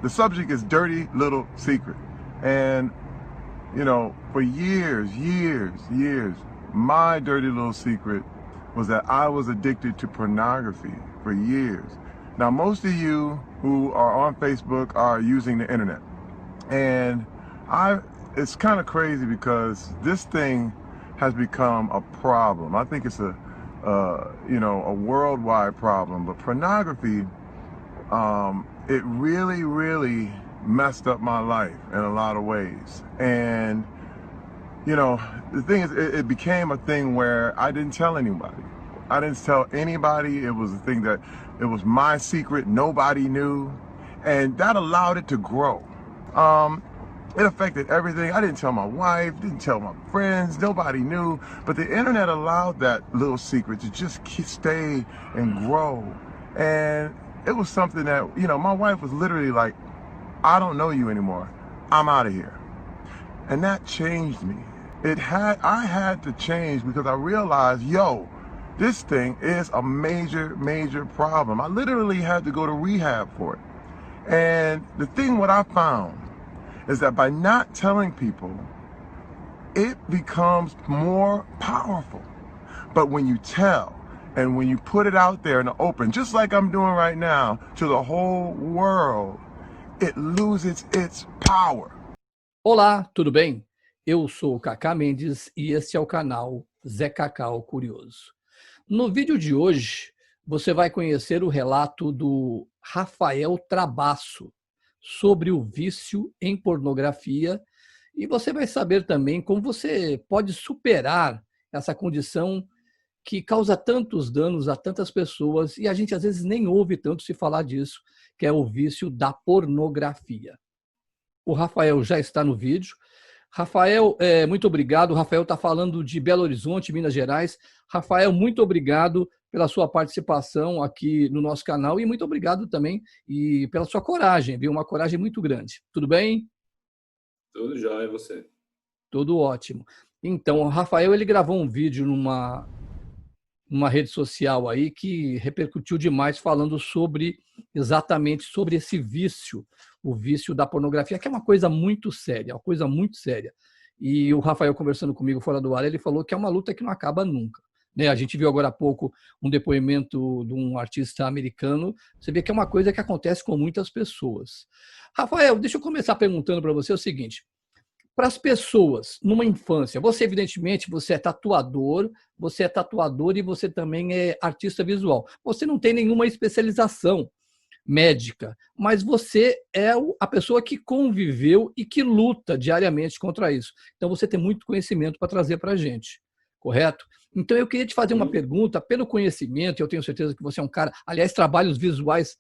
The subject is dirty little secret. And, you know, for years, my dirty little secret was that I was addicted to pornography for years. Now, most of you who are on Facebook are using the internet. And it's kind of crazy because this thing has become a problem. I think it's a worldwide problem. But pornography, it really messed up my life in a lot of ways. And, you know, the thing is, it became a thing where I didn't tell anybody. I didn't tell anybody. It was a thing that, it was my secret, nobody knew. And that allowed it to grow. It affected everything. I didn't tell my wife, didn't tell my friends, nobody knew. But the internet allowed that little secret to just stay and grow. And it was something that, you know, my wife was literally like, I don't know you anymore. I'm out of here. And that changed me. I had to change because I realized, yo, this thing is a major problem. I literally had to go to rehab for it. And the thing what I found is that by not telling people, it becomes more powerful. But when you tell, and when you put it out there in the open, just like I'm doing right now, to the whole world, it loses its power. Olá, tudo bem? Eu sou o Cacá Mendes e este é o canal Zé Cacau Curioso. No vídeo de hoje, você vai conhecer o relato do Rafael Trabasso sobre o vício em pornografia e você vai saber também como você pode superar essa condição que causa tantos danos a tantas pessoas e a gente às vezes nem ouve tanto se falar disso, que é o vício da pornografia. O Rafael já está no vídeo. Rafael, muito obrigado. O Rafael está falando de Belo Horizonte, Minas Gerais. Rafael, muito obrigado pela sua participação aqui no nosso canal e muito obrigado também e pela sua coragem, viu? Uma coragem muito grande. Tudo bem? Tudo jóia, e você? Tudo ótimo. Então, o Rafael, ele gravou um vídeo numa rede social aí que repercutiu demais falando exatamente sobre esse vício, o vício da pornografia, que é uma coisa muito séria, uma coisa muito séria. E o Rafael conversando comigo fora do ar, ele falou que é uma luta que não acaba nunca. Né? A gente viu agora há pouco um depoimento de um artista americano, você vê que é uma coisa que acontece com muitas pessoas. Rafael, deixa eu começar perguntando para você o seguinte, para as pessoas, numa infância, você evidentemente, você é tatuador e você também é artista visual. Você não tem nenhuma especialização médica, mas você é a pessoa que conviveu e que luta diariamente contra isso. Então você tem muito conhecimento para trazer para a gente, correto? Então eu queria te fazer uma pergunta, pelo conhecimento, eu tenho certeza que você é um cara, aliás, trabalhos visuais,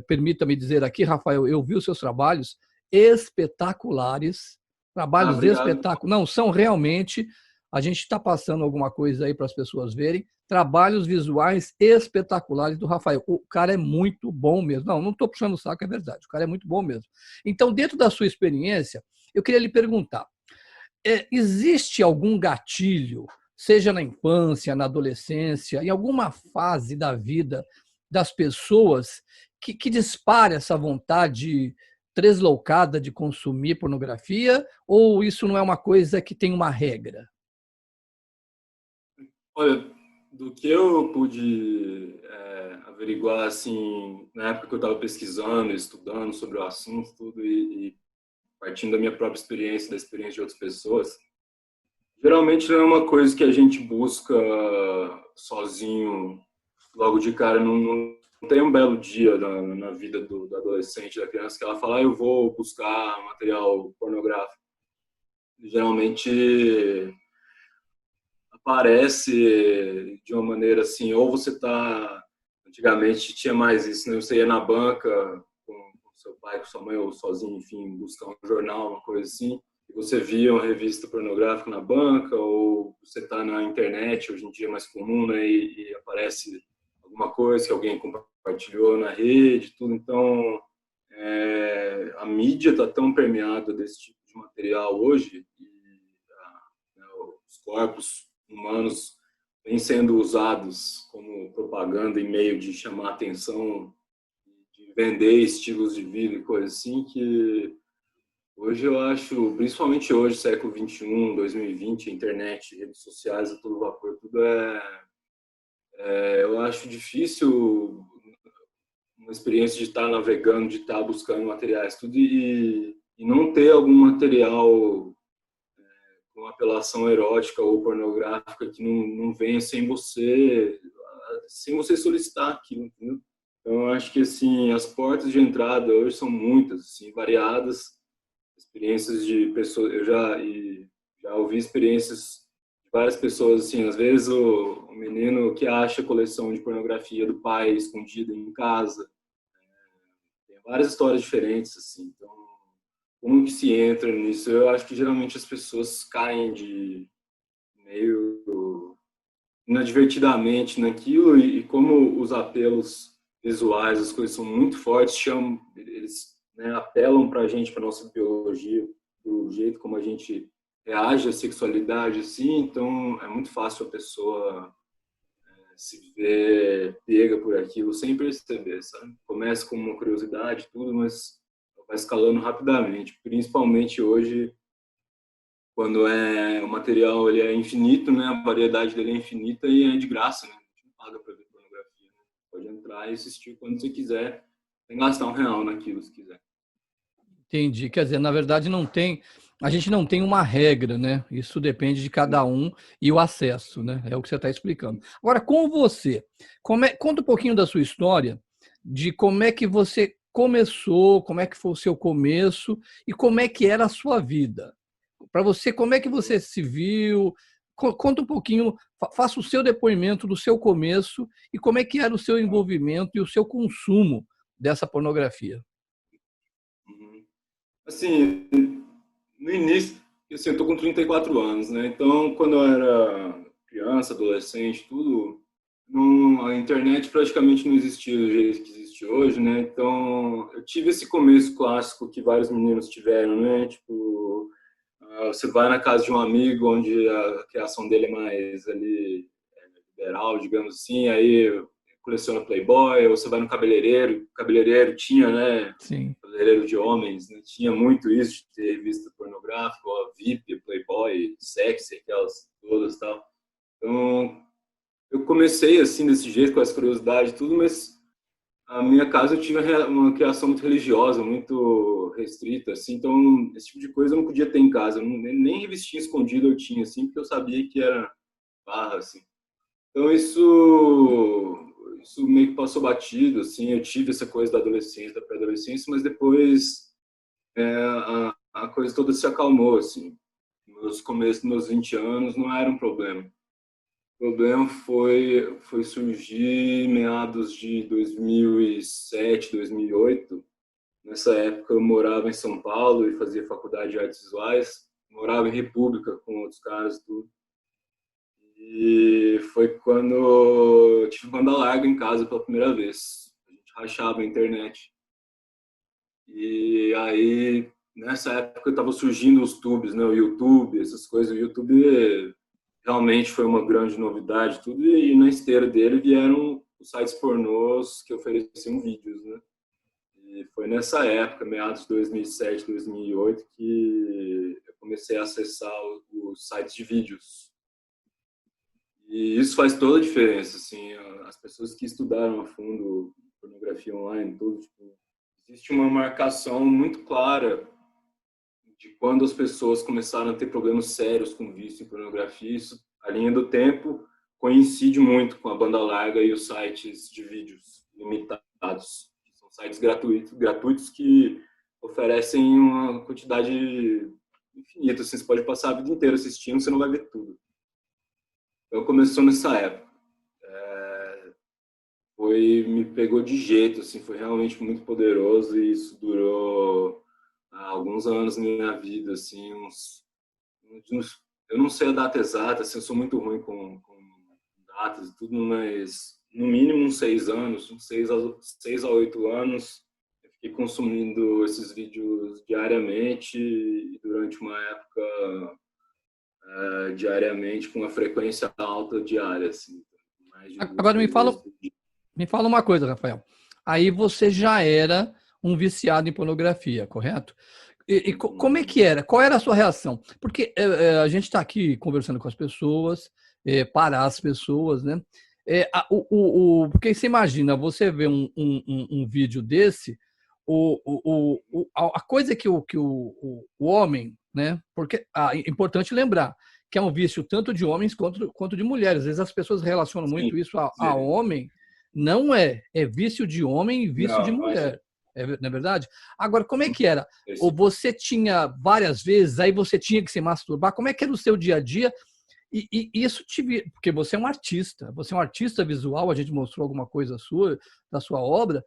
permita-me dizer aqui, Rafael, eu vi os seus trabalhos espetaculares, trabalhos espetaculares. Não, são realmente, a gente está passando alguma coisa aí para as pessoas verem, trabalhos visuais espetaculares do Rafael. O cara é muito bom mesmo. Não estou puxando o saco, é verdade, o cara é muito bom mesmo. Então, dentro da sua experiência, eu queria lhe perguntar, existe algum gatilho, seja na infância, na adolescência, em alguma fase da vida das pessoas que dispara essa vontade tresloucada de consumir pornografia, ou isso não é uma coisa que tem uma regra? Olha, do que eu pude averiguar, assim, na época que eu estava pesquisando, estudando sobre o assunto, tudo, e partindo da minha própria experiência, da experiência de outras pessoas, geralmente não é uma coisa que a gente busca sozinho, logo de cara. Não tem um belo dia na vida do adolescente, da criança, que ela fala, eu vou buscar material pornográfico. Geralmente aparece de uma maneira assim, ou você tá... Antigamente tinha mais isso, né? Você ia na banca com seu pai, com sua mãe, ou sozinho, enfim, buscar um jornal, uma coisa assim, e você via uma revista pornográfica na banca, ou você tá na internet, hoje em dia é mais comum, né? E aparece alguma coisa que alguém compartilhou na rede, tudo. Então, a mídia está tão permeada desse tipo de material hoje, e os corpos humanos vêm sendo usados como propaganda e meio de chamar a atenção de vender estilos de vida e coisas assim, que hoje eu acho, principalmente hoje, século XXI, 2020, a internet, redes sociais, a todo vapor, tudo eu acho difícil uma experiência de estar navegando, de estar buscando materiais, tudo, e não ter algum material com apelação erótica ou pornográfica que não venha sem você solicitar aquilo, entendeu? Então, eu acho que, assim, as portas de entrada hoje são muitas, assim, variadas, experiências de pessoas, já ouvi experiências de várias pessoas, assim, às vezes o menino que acha a coleção de pornografia do pai escondida em casa, tem várias histórias diferentes, assim, então, como que se entra nisso? Eu acho que geralmente as pessoas caem de meio inadvertidamente naquilo e como os apelos visuais, as coisas são muito fortes, eles, né, apelam para a gente, para nossa biologia, do jeito como a gente reage à sexualidade, assim, então é muito fácil a pessoa se ver pega por aquilo sem perceber, sabe? Começa com uma curiosidade, tudo, mas vai escalando rapidamente, principalmente hoje, quando o material ele é infinito, né? A variedade dele é infinita e é de graça, né? A gente não paga para ver pornografia, né? Pode entrar e assistir quando você quiser, sem gastar R$ 1 naquilo, se quiser. Entendi. Quer dizer, na verdade, a gente não tem uma regra, né? Isso depende de cada um e o acesso, né? É o que você está explicando. Agora, com você, conta um pouquinho da sua história, de como é que você começou, como é que foi o seu começo e como é que era a sua vida. Para você, como é que você se viu? Conta um pouquinho, faça o seu depoimento do seu começo e como é que era o seu envolvimento e o seu consumo dessa pornografia. Uhum. Assim, no início, assim, eu tô com 34 anos, né? Então, quando eu era criança, adolescente, tudo, a internet praticamente não existia do jeito que existe hoje, né? Então, eu tive esse começo clássico que vários meninos tiveram, né? Tipo, você vai na casa de um amigo onde a criação dele é mais ali liberal, digamos assim, aí coleciona Playboy, ou você vai no cabeleireiro, o cabeleireiro tinha, né? Sim. Cabeleireiro de homens, né? Tinha muito isso de ter revista pornográfica, ó, VIP, Playboy, sexy, aquelas todas e tal. Então, eu comecei assim, desse jeito, com essa curiosidade e tudo, mas a minha casa eu tive uma criação muito religiosa, muito restrita, assim, então esse tipo de coisa eu não podia ter em casa, nem revistinha escondida eu tinha, assim, porque eu sabia que era barra, assim. Então isso meio que passou batido, assim, eu tive essa coisa da adolescência, da pré-adolescência, mas depois a coisa toda se acalmou, assim. Meus começos, meus 20 anos não era um problema. O problema foi surgir meados de 2007, 2008. Nessa época eu morava em São Paulo e fazia faculdade de artes visuais. Morava em República com outros caras e tudo. E foi quando eu tive banda larga em casa pela primeira vez. A gente rachava a internet. E aí, nessa época, estava surgindo os tubes, né? O YouTube, essas coisas. O YouTube realmente foi uma grande novidade, tudo. E na esteira dele vieram os sites pornôs que ofereciam vídeos, né? E foi nessa época, meados de 2007, 2008, que eu comecei a acessar os sites de vídeos. E isso faz toda a diferença, assim, as pessoas que estudaram a fundo pornografia online, tudo, tipo, existe uma marcação muito clara de quando as pessoas começaram a ter problemas sérios com vício em pornografia. Isso, a linha do tempo coincide muito com a banda larga e os sites de vídeos limitados, que são sites gratuitos que oferecem uma quantidade infinita, assim, você pode passar a vida inteira assistindo, você não vai ver tudo. Então começou nessa época. Me pegou de jeito, assim, foi realmente muito poderoso e isso durou alguns anos na minha vida, assim, eu não sei a data exata, assim, eu sou muito ruim com datas e tudo, mas no mínimo uns 6 anos, uns 6 a 8 anos, eu fiquei consumindo esses vídeos diariamente e durante uma época diariamente com uma frequência alta diária, assim, mais de 2, Agora 3 vezes por dia. me fala uma coisa, Rafael. aí você já era um viciado em pornografia, correto? E como é que era? Qual era a sua reação? Porque a gente está aqui conversando com as pessoas, para as pessoas, né? Porque você imagina, você vê um vídeo desse, a coisa que o homem, né? Porque é importante lembrar que é um vício tanto de homens quanto de mulheres. Às vezes as pessoas relacionam Sim, muito isso a homem. Não é vício de homem e vício de não, mulher. Não é verdade? Agora, como é que era? Ou esse, você tinha várias vezes, aí você tinha que se masturbar? Como é que era o seu dia a dia? E isso porque você é um artista visual, a gente mostrou alguma coisa sua, da sua obra.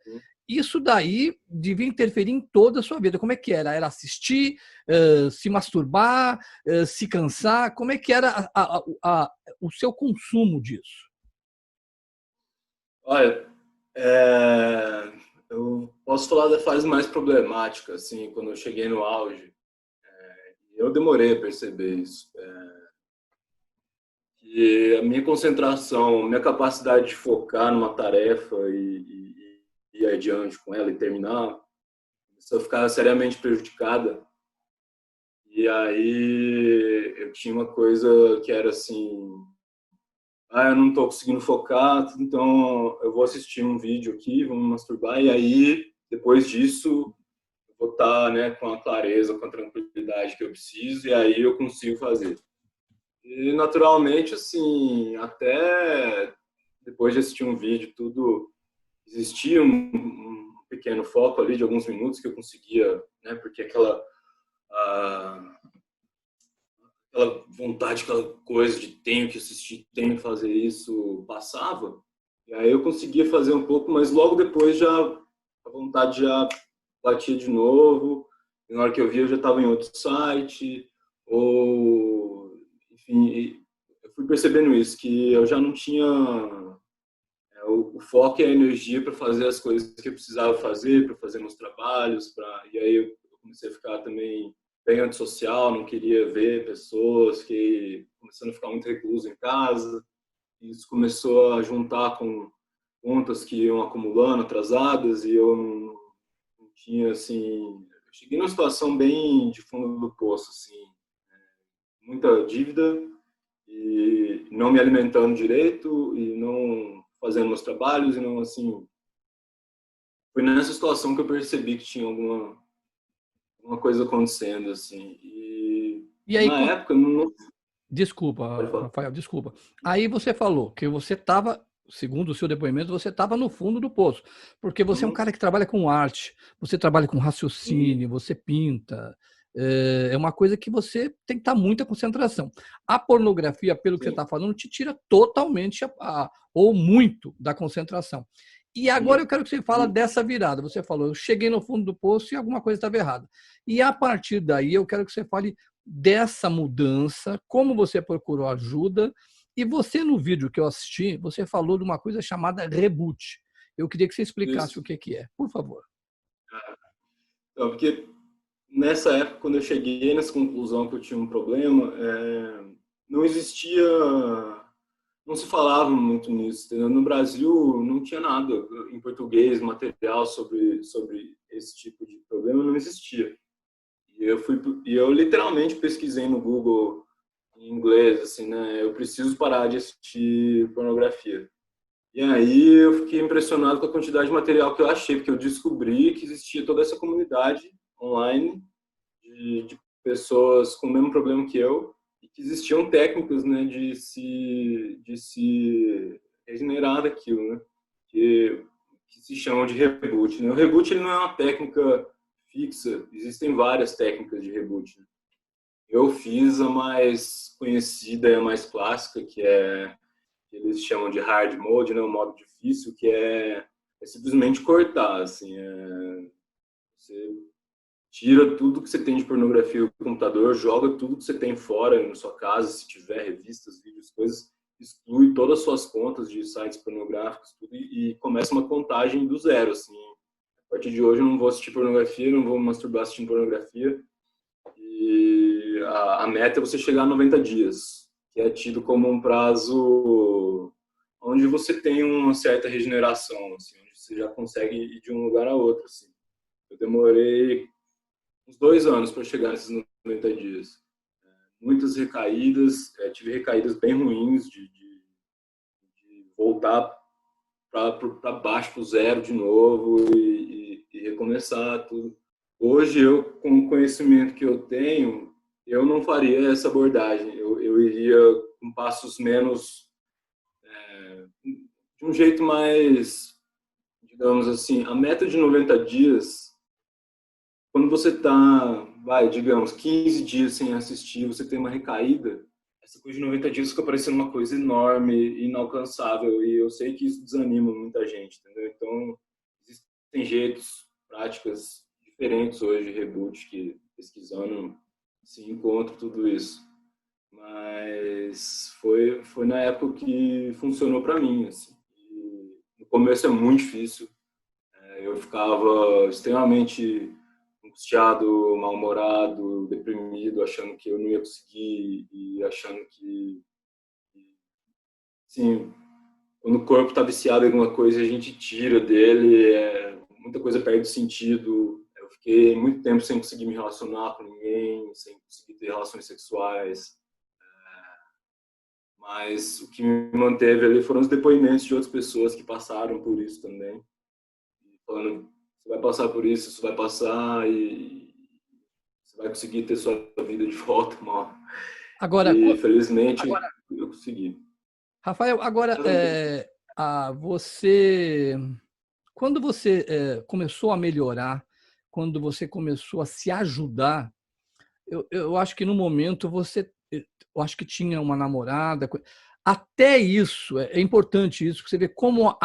Isso daí devia interferir em toda a sua vida. Como é que era? Era assistir, se masturbar, se cansar? Como é que era o seu consumo disso? olha, eu posso falar da fase mais problemática, assim, quando eu cheguei no auge. Eu demorei a perceber isso. Que a minha concentração, minha capacidade de focar numa tarefa e ir adiante com ela e terminar, começou a ficar seriamente prejudicada. E aí eu tinha uma coisa que era assim, eu não estou conseguindo focar, então eu vou assistir um vídeo aqui, vou me masturbar, e aí, depois disso, eu vou estar, né, com a clareza, com a tranquilidade que eu preciso, e aí eu consigo fazer. E, naturalmente, assim, até depois de assistir um vídeo, tudo, existia um pequeno foco ali de alguns minutos que eu conseguia, né, porque aquela vontade, aquela coisa de tenho que assistir, tenho que fazer isso, passava. E aí eu conseguia fazer um pouco, mas logo depois já a vontade já batia de novo. E na hora que eu via, eu já estava em outro site, ou enfim, eu fui percebendo isso, que eu já não tinha o foco e a energia para fazer as coisas que eu precisava fazer, para fazer meus trabalhos, e aí eu comecei a ficar também bem antissocial, não queria ver pessoas, que começando a ficar muito recluso em casa. Isso começou a juntar com contas que iam acumulando, atrasadas, e eu não tinha, assim... Eu cheguei numa situação bem de fundo do poço, assim, muita dívida e não me alimentando direito e não fazendo meus trabalhos e não, assim... Foi nessa situação que eu percebi que tinha alguma coisa acontecendo, assim. E aí, Na época, não... Pode desculpa, falar. Rafael, desculpa. Aí você falou que você estava, segundo o seu depoimento, você estava no fundo do poço, porque você é um cara que trabalha com arte, você trabalha com raciocínio, você pinta. É uma coisa que você tem que estar muita concentração. A pornografia, pelo que você Sim. está falando, te tira totalmente ou muito da concentração. E agora eu quero que você fale dessa virada. Você falou, eu cheguei no fundo do poço e alguma coisa estava errada. E a partir daí eu quero que você fale dessa mudança, como você procurou ajuda. E você, no vídeo que eu assisti, você falou de uma coisa chamada reboot. Eu queria que você explicasse Isso. o que é, por favor. Então, porque nessa época, quando eu cheguei nessa conclusão que eu tinha um problema, não existia, não se falava muito nisso, entendeu? No Brasil não tinha nada em português, material sobre esse tipo de problema não existia. E eu literalmente pesquisei no Google em inglês, assim, né? Eu preciso parar de assistir pornografia. E aí eu fiquei impressionado com a quantidade de material que eu achei, porque eu descobri que existia toda essa comunidade online de pessoas com o mesmo problema que eu e que existiam técnicas, né, de se regenerar daquilo, né? Que se chamam de reboot, né? O reboot ele não é uma técnica fixa, existem várias técnicas de reboot, né? Eu fiz a mais conhecida e a mais clássica, que eles chamam de hard mode, né, um modo difícil, que é simplesmente cortar, assim, você tira tudo que você tem de pornografia do computador, joga tudo que você tem fora na sua casa, se tiver revistas, vídeos, coisas, exclui todas as suas contas de sites pornográficos, tudo, e começa uma contagem do zero, assim. A partir de hoje eu não vou assistir pornografia, não vou me masturbar assistindo pornografia, e a meta é você chegar a 90 dias, que é tido como um prazo onde você tem uma certa regeneração, assim, onde você já consegue ir de um lugar a outro, assim. Eu demorei uns 2 anos para chegar nesses 90 dias. Muitas recaídas, tive recaídas bem ruins de voltar para baixo, para o zero de novo e recomeçar tudo. Hoje, eu, com o conhecimento que eu tenho, eu não faria essa abordagem. Eu iria com passos menos, de um jeito mais, digamos assim, a meta de 90 dias, quando você está, digamos, 15 dias sem assistir, você tem uma recaída, essa coisa de 90 dias fica parecendo uma coisa enorme, inalcançável, e eu sei que isso desanima muita gente, entendeu? Então, existem jeitos, práticas diferentes hoje de reboot, que pesquisando se encontra tudo isso. Mas foi na época que funcionou para mim, assim. E no começo é muito difícil. Eu ficava extremamente angustiado, mal-humorado, deprimido, achando que eu não ia conseguir e achando que, assim, quando o corpo está viciado em alguma coisa, a gente tira dele, muita coisa perde sentido. Eu fiquei muito tempo sem conseguir me relacionar com ninguém, sem conseguir ter relações sexuais. Mas o que me manteve ali foram os depoimentos de outras pessoas que passaram por isso também. Falando, você vai passar por isso, isso vai passar e você vai conseguir ter sua vida de volta, mal. Agora, E felizmente eu consegui. Rafael, agora você, quando você começou a melhorar, quando você começou a se ajudar, eu acho que no momento eu acho que tinha uma namorada. Até isso, é importante isso, que você vê como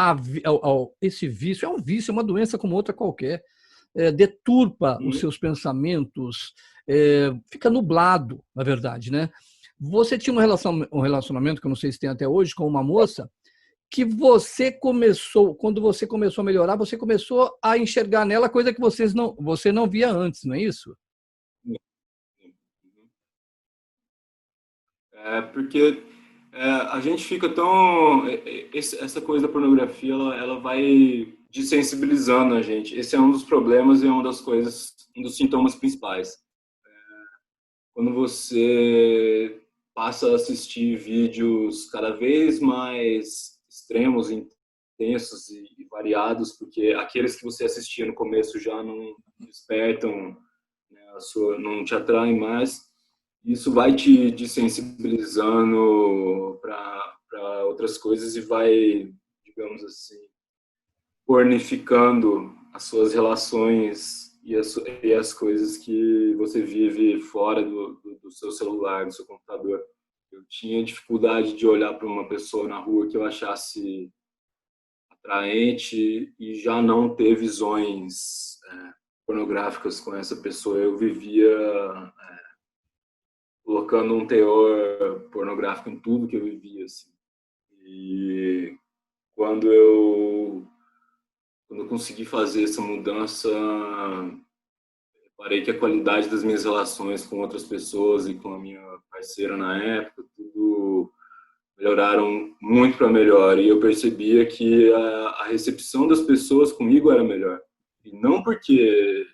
esse vício é um vício, é uma doença como outra qualquer, deturpa os seus pensamentos, fica nublado, na verdade, né? Você tinha um relacionamento, que eu não sei se tem até hoje, com uma moça, que quando você começou a melhorar, você começou a enxergar nela coisa que você não via antes, não é isso? Porque a gente fica tão... Essa coisa da pornografia, ela vai desensibilizando a gente. Esse é um dos problemas e é uma das coisas, um dos sintomas principais. Quando você passa a assistir vídeos cada vez mais extremos, intensos e variados, porque aqueles que você assistia no começo já não despertam, né, não te atraem mais, isso vai te desensibilizando para outras coisas e vai, digamos assim, pornificando as suas relações e as coisas que você vive fora do seu celular, do seu computador. Eu tinha dificuldade de olhar para uma pessoa na rua que eu achasse atraente e já não ter visões pornográficas com essa pessoa. Eu vivia colocando um teor pornográfico em tudo que eu vivia, assim. E quando eu consegui fazer essa mudança, reparei que a qualidade das minhas relações com outras pessoas e com a minha parceira na época, tudo melhoraram muito para melhor. E eu percebia que a recepção das pessoas comigo era melhor. E não porque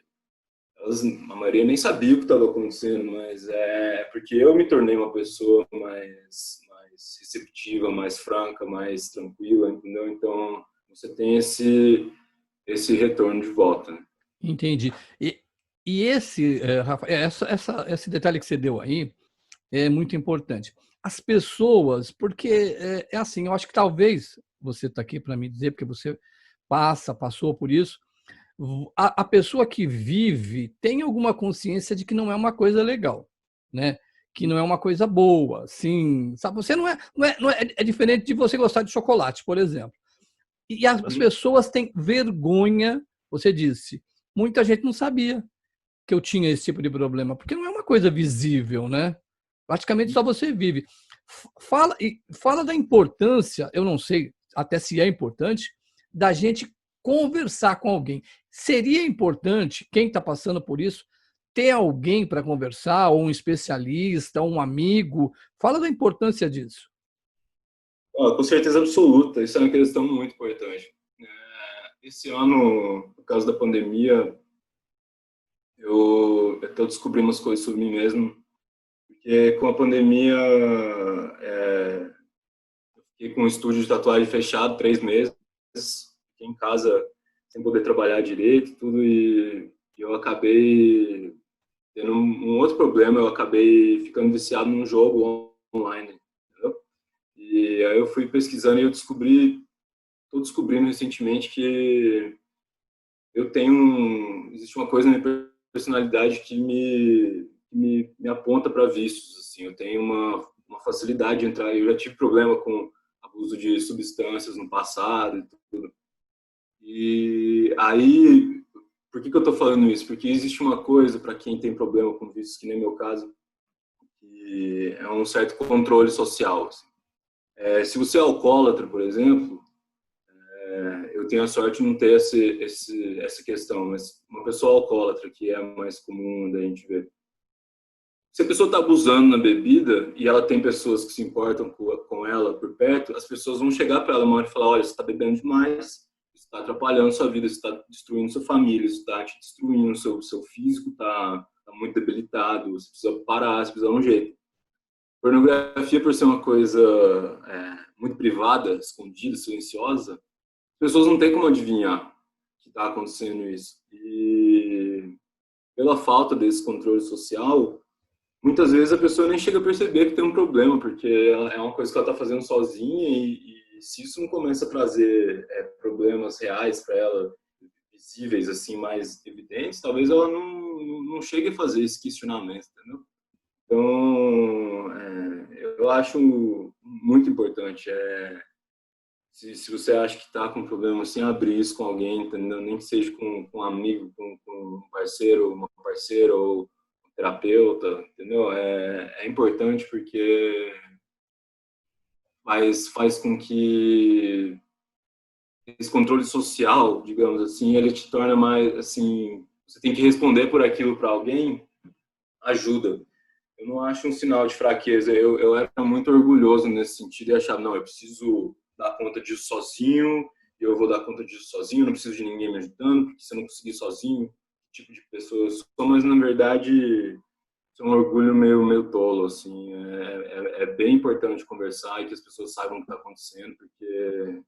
a maioria nem sabia o que estava acontecendo, mas porque eu me tornei uma pessoa mais receptiva, mais franca, mais tranquila, entendeu? Então, você tem esse retorno de volta, né? Entendi. E esse, Rafa, esse detalhe que você deu aí é muito importante. As pessoas, porque é assim, eu acho que talvez você está aqui para me dizer, porque você passou por isso, a pessoa que vive tem alguma consciência de que não é uma coisa legal, né? Que não é uma coisa boa, assim, sabe? Você é diferente de você gostar de chocolate, por exemplo. E as pessoas têm vergonha, você disse, muita gente não sabia que eu tinha esse tipo de problema, porque não é uma coisa visível, né? Praticamente só você vive. Fala da importância, eu não sei até se é importante, da gente conversar com alguém. Seria importante, quem está passando por isso, ter alguém para conversar, ou um especialista, ou um amigo. Fala da importância disso. Com certeza absoluta, isso é uma questão muito importante. Esse ano, por causa da pandemia, eu estou descobrindo umas coisas sobre mim mesmo, porque com a pandemia, eu fiquei com um estúdio de tatuagem fechado 3 meses, fiquei em casa sem poder trabalhar direito e tudo, e eu acabei tendo um outro problema, eu acabei ficando viciado num jogo online, entendeu? E aí eu fui pesquisando e estou descobrindo recentemente que existe uma coisa na minha personalidade que me aponta para vícios, assim, eu tenho uma facilidade de entrar, eu já tive problema com abuso de substâncias no passado e tudo. E aí, por que eu estou falando isso? Porque existe uma coisa para quem tem problema com vícios, que nem meu caso, que é um certo controle social, assim. Se você é alcoólatra, por exemplo, eu tenho a sorte de não ter essa questão, mas uma pessoa alcoólatra, que é mais comum da gente ver. Se a pessoa está abusando na bebida e ela tem pessoas que se importam com ela por perto, as pessoas vão chegar para ela uma hora e falar: olha, você está bebendo demais, isso está atrapalhando sua vida, isso está destruindo sua família, isso está te destruindo, seu físico está muito debilitado, você precisa parar, você precisa dar um jeito. Pornografia, por ser uma coisa muito privada, escondida, silenciosa, as pessoas não têm como adivinhar que está acontecendo isso. E pela falta desse controle social, muitas vezes a pessoa nem chega a perceber que tem um problema, porque é uma coisa que ela está fazendo sozinha e se isso não começa a trazer problemas reais para ela, visíveis, assim, mais evidentes, talvez ela não chegue a fazer esse questionamento, entendeu? Então, eu acho muito importante. Se você acha que está com um problema, assim, abrir isso com alguém, entendeu? Nem que seja com um amigo, com um parceiro, uma parceira ou um terapeuta, entendeu? É importante porque faz com que esse controle social, digamos assim, ele te torna mais, assim, você tem que responder por aquilo para alguém, ajuda. Eu não acho um sinal de fraqueza. Eu era muito orgulhoso nesse sentido e achava, não, eu preciso dar conta disso sozinho, eu vou dar conta disso sozinho, não preciso de ninguém me ajudando, porque se eu não conseguir sozinho, que tipo de pessoa eu sou. Mas, na verdade, isso é um orgulho meio tolo, assim. É bem importante conversar e que as pessoas saibam o que está acontecendo, porque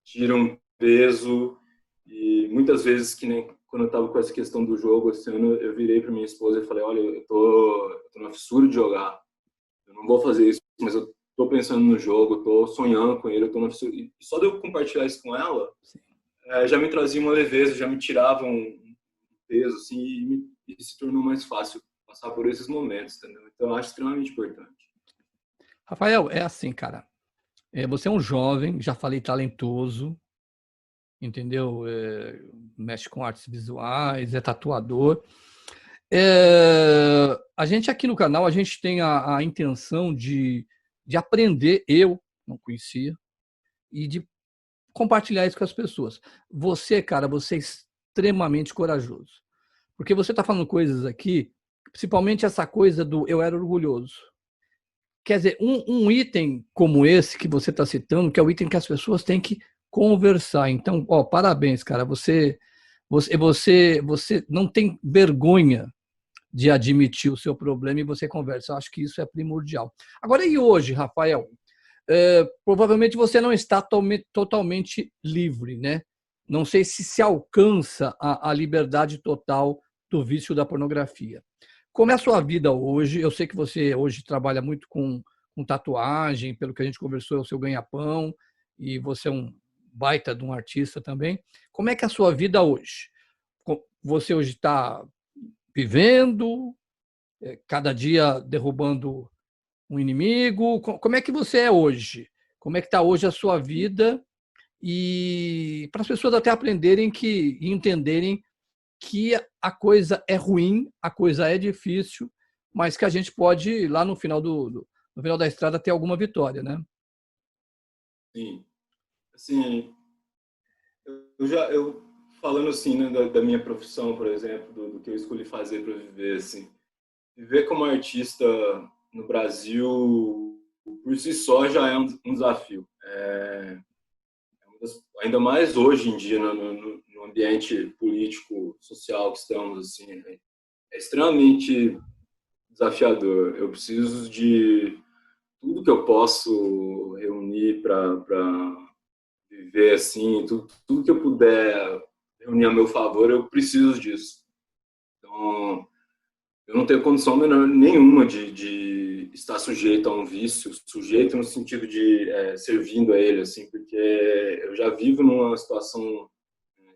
tira um peso e muitas vezes, que nem quando eu estava com essa questão do jogo esse ano, eu virei para minha esposa e falei: olha, eu tô numa fissura de jogar, eu não vou fazer isso, mas eu tô pensando no jogo, eu tô sonhando com ele, eu tô numa fissura. E só de eu compartilhar isso com ela, já me trazia uma leveza, já me tirava um peso, assim, e se tornou mais fácil passar por esses momentos, entendeu? Então eu acho extremamente importante. Rafael, é assim, cara. Você é um jovem, já falei, talentoso, entendeu? Mexe com artes visuais, é tatuador. A gente aqui no canal, a gente tem a intenção de aprender, eu não conhecia, e de compartilhar isso com as pessoas. Você, cara, você é extremamente corajoso. Porque você está falando coisas aqui, principalmente essa coisa do eu era orgulhoso. Quer dizer, um item como esse que você está citando, que é o item que as pessoas têm que conversar. Então, parabéns, cara. Você não tem vergonha de admitir o seu problema e você conversa. Eu acho que isso é primordial. Agora, e hoje, Rafael? Provavelmente você não está totalmente livre, né? Não sei se alcança a liberdade total do vício da pornografia. Como é a sua vida hoje? Eu sei que você hoje trabalha muito com tatuagem, pelo que a gente conversou, é o seu ganha-pão, e você é um baita de um artista também. Como é que é a sua vida hoje? Você hoje está vivendo, cada dia derrubando um inimigo? Como é que você é hoje? Como é que está hoje a sua vida? E para as pessoas até aprenderem e entenderem que a coisa é ruim, a coisa é difícil, mas que a gente pode, lá no final no final da estrada, ter alguma vitória, né? Sim. Assim, eu falando assim, né, da minha profissão, por exemplo, do que eu escolhi fazer para viver, assim, viver como artista no Brasil por si só já é um desafio. Ainda mais hoje em dia, no ambiente político, social que estamos, assim, é extremamente desafiador. Eu preciso de tudo que eu posso reunir para viver, assim, tudo que eu puder reunir a meu favor, eu preciso disso. Então, eu não tenho condição nenhuma de estar sujeito a um vício, sujeito no sentido de servindo a ele, assim, porque eu já vivo numa situação,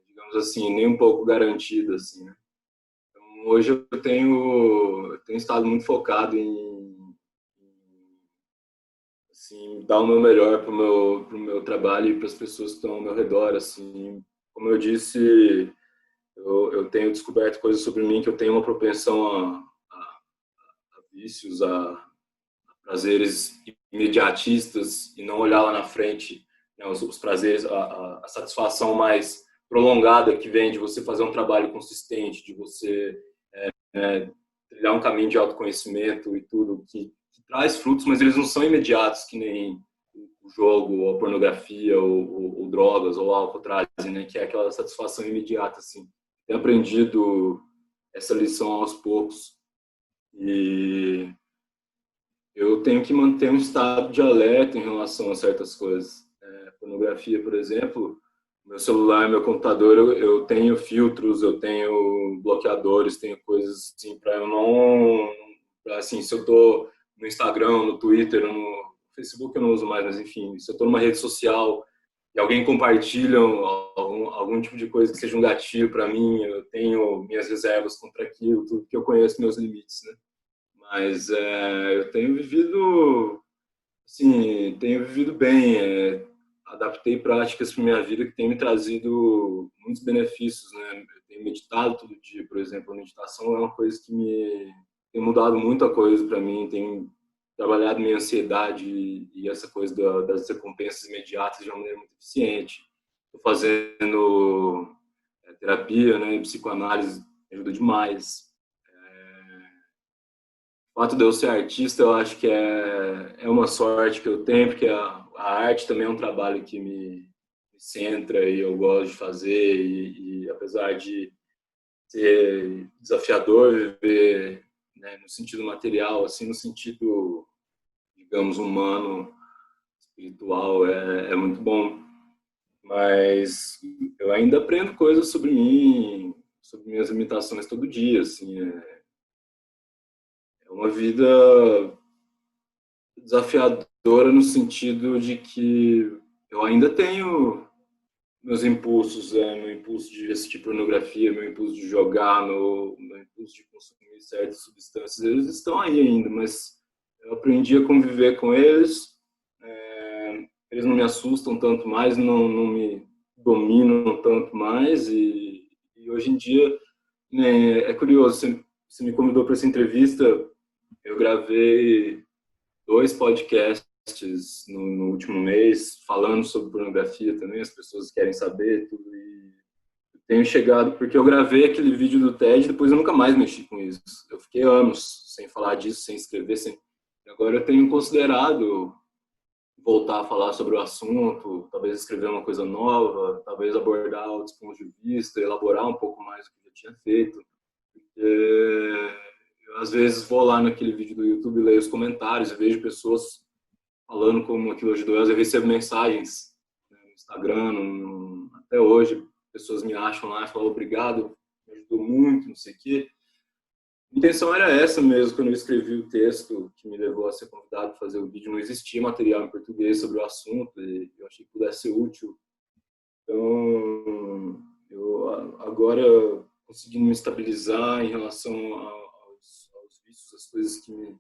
digamos assim, nem um pouco garantida, assim, né? Então, hoje eu tenho estado muito focado em assim, dar o meu melhor pro meu trabalho e para as pessoas que estão ao meu redor, assim. Como eu disse, eu tenho descoberto coisas sobre mim, que eu tenho uma propensão a vícios, a prazeres imediatistas e não olhar lá na frente, né, os prazeres, a satisfação mais prolongada que vem de você fazer um trabalho consistente, de você trilhar um caminho de autoconhecimento e tudo, que traz frutos, mas eles não são imediatos, que nem o jogo, ou a pornografia, ou drogas, ou álcool trazem, né, que é aquela satisfação imediata, assim. Tenho aprendido essa lição aos poucos. E eu tenho que manter um estado de alerta em relação a certas coisas. Pornografia, por exemplo, meu celular, meu computador, eu tenho filtros, eu tenho bloqueadores, tenho coisas assim para eu não, assim, se eu tô no Instagram, no Twitter, no Facebook eu não uso mais, mas enfim, se eu tô numa rede social e alguém compartilha algum tipo de coisa que seja um gatilho para mim, eu tenho minhas reservas contra aquilo, tudo que eu conheço meus limites, né? Mas eu tenho vivido, assim, bem, adaptei práticas para minha vida que têm me trazido muitos benefícios, né? Eu tenho meditado todo dia, por exemplo, a meditação é uma coisa que tem mudado muita coisa para mim, tem trabalhado minha ansiedade e essa coisa das recompensas imediatas de uma maneira muito eficiente. Estou fazendo terapia, né? Psicoanálise me ajuda demais. O fato de eu ser artista, eu acho que é uma sorte que eu tenho, porque a arte também é um trabalho que me centra e eu gosto de fazer. E apesar de ser desafiador viver, né, no sentido material, assim, no sentido, digamos, humano, espiritual, é muito bom. Mas eu ainda aprendo coisas sobre mim, sobre minhas limitações todo dia, assim, é uma vida desafiadora no sentido de que eu ainda tenho meus impulsos, meu impulso de assistir pornografia, meu impulso de jogar, meu impulso de consumir certas substâncias, eles estão aí ainda, mas eu aprendi a conviver com eles, eles não me assustam tanto mais, não me dominam tanto mais, e hoje em dia, né, é curioso, você me convidou para essa entrevista, eu gravei 2 podcasts no último mês falando sobre pornografia também, as pessoas querem saber tudo, e eu tenho chegado, porque eu gravei aquele vídeo do TED, depois eu nunca mais mexi com isso, eu fiquei anos sem falar disso, sem escrever, agora eu tenho considerado voltar a falar sobre o assunto, talvez escrever uma coisa nova, talvez abordar outros pontos de vista, elaborar um pouco mais do que eu já tinha feito. Eu, às vezes, vou lá naquele vídeo do YouTube, leio os comentários e vejo pessoas falando como aquilo ajudou. Eu recebo mensagens no Instagram, até hoje, pessoas me acham lá e falam obrigado, me ajudou muito, não sei o quê. A intenção era essa mesmo, quando eu escrevi o texto que me levou a ser convidado para fazer o vídeo. Não existia material em português sobre o assunto e eu achei que pudesse ser útil. Então, eu agora conseguindo me estabilizar em relação aos vícios, as coisas que me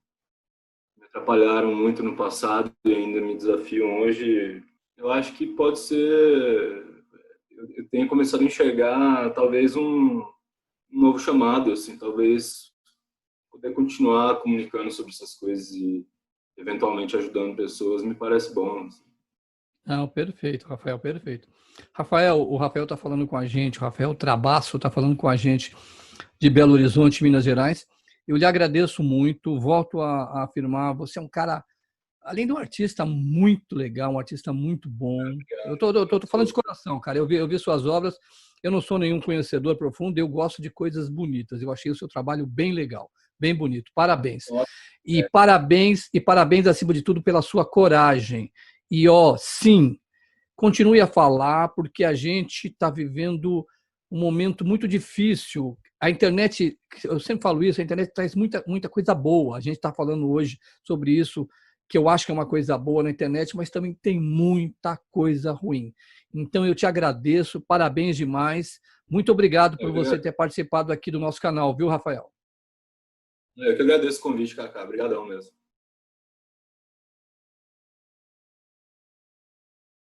atrapalharam muito no passado e ainda me desafiam hoje, eu acho que pode ser... Eu tenho começado a enxergar talvez um novo chamado, assim, talvez poder continuar comunicando sobre essas coisas e eventualmente ajudando pessoas me parece bom. Assim. Não, perfeito, Rafael, perfeito. Rafael, o Rafael está falando com a gente, o Rafael Trabasso está falando com a gente de Belo Horizonte, Minas Gerais. Eu lhe agradeço muito, volto a afirmar, você é um cara além de um artista muito legal, um artista muito bom. Eu tô falando de coração, cara. Eu vi suas obras. Eu não sou nenhum conhecedor profundo, eu gosto de coisas bonitas. Eu achei o seu trabalho bem legal, bem bonito. Parabéns. E parabéns, acima de tudo, pela sua coragem. E, sim, continue a falar, porque a gente está vivendo um momento muito difícil. A internet, eu sempre falo isso, a internet traz muita coisa boa. A gente está falando hoje sobre isso, que eu acho que é uma coisa boa na internet, mas também tem muita coisa ruim. Então, eu te agradeço, parabéns demais. Muito obrigado por você ter participado aqui do nosso canal, viu, Rafael? Eu que agradeço o convite, Cacá. Obrigadão mesmo.